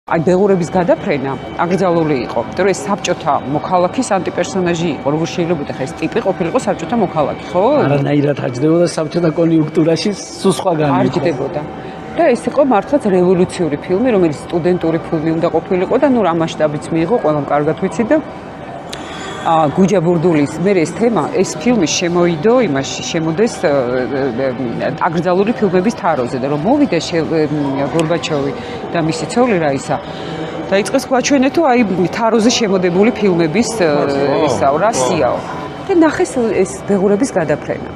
აი ბეღურების გადაფრენა აკრძალული იყო, იმიტომ რომ ეს საბჭოთა მოქალაქის ანტიპერსონაჟი იყო, როგორ შეიძლება ხა ეს ტიპი ყოფილიყო საბჭოთა მოქალაქი, ხო? არანაირად აჯდებოდა საბჭოთა კონიუნქტურაში სულ სხვაგანი. არ ჯდებოდა. და ეს იყო მართლაც რევოლუციური ფილმი, რომელიც სტუდენტური ფილმი უნდა ყოფილიყო და ნუ რა მასშტაბიც მიიღო, ყველამ კარგად ვიცი და გუჯა ბურდულის მე ეს თემა, ეს ფილმი შემოიდო იმაში, შემოდეს აკრძალული ფილმების თაროზე და რომ მოვიდა გორბაჩოვი და მისი ცოლი რაისა დაიწყეს გვაჩვენე თუ აი თაროზე შემოდებული ფილმების ესაო რა სიაო და ნახეს ეს ბეღურების გადაფრენა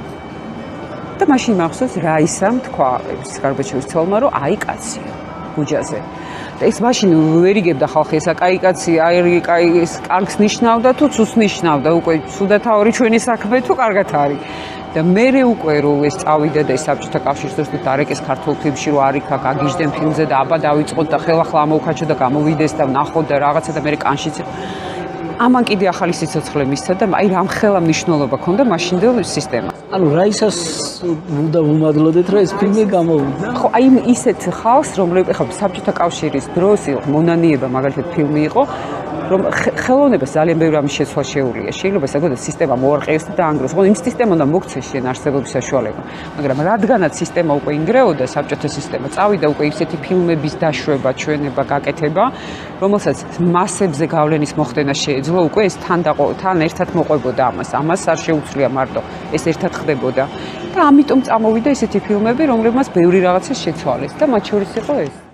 და მაშინ მახსოვს რაისამ თქვა გორბაჩოვის ცოლმა რომ აი კაცი გუჯაზე და ეს მაშინ ვერ იგებდა ხალხი ესა კაი კაცი აი კაი ეს კარგს ნიშნავდა თუ ცუს ნიშნავდა უკვე სუდათაური ჩვენი საქმე თუ კარგად არის და მე უკვე რომ ეს წავიდა და ეს საბჭოთა კავშირს ზუსტად დარეკეს ქართულ ფილმში რომ არიქა გაგიჟდენ ფილმზე და აბა დავიწყოთ და ხელახლა ამოვქაჩო და გამოვიდეს და ნახოთ და რაღაცა და მე კანშიც ამან კიდე ახალი სიცოცხლე მისცა და აი რამ ხელა მნიშვნელობა ქონდა მაშინდელ სისტემას. ანუ რაისას უნდა ვუმადლოდეთ რომ ეს ფილმი გამოვიდა. ხო აი ისეთ ხალხს რომლებიც ხა საბჭოთა კავშირის დროს იყო მონანიება მაგალითად ფილმი იყო რომ ხელოვნებას ძალიან ბევრი ამის შეცვლა შეუძლია. შეიძლება საკუთარ სისტემა მოარყიოს და დაანგროს. ხო იმ სისტემა უნდა მოქცეს შენ არსებობის საშუალება. მაგრამ რადგანაც სისტემა უკვე ინგრეოდა საბჭოთა სისტემა, წავიდა უკვე ისეთი ფილმების დაშვება, ჩვენება, გაკეთება, რომელსაც მასებზე გავლენის მოხდენა შეეძლო, უკვე ეს თან ერთად მოყვებოდა ამას. ამას არ შეუძლია მარტო ეს ერთად ხდებოდა. და ამიტომ წამოვიდა ესეთი ფილმები, რომლებმაც ბევრი რაღაცა შეცვალეს და მათ შორის იყო ეს.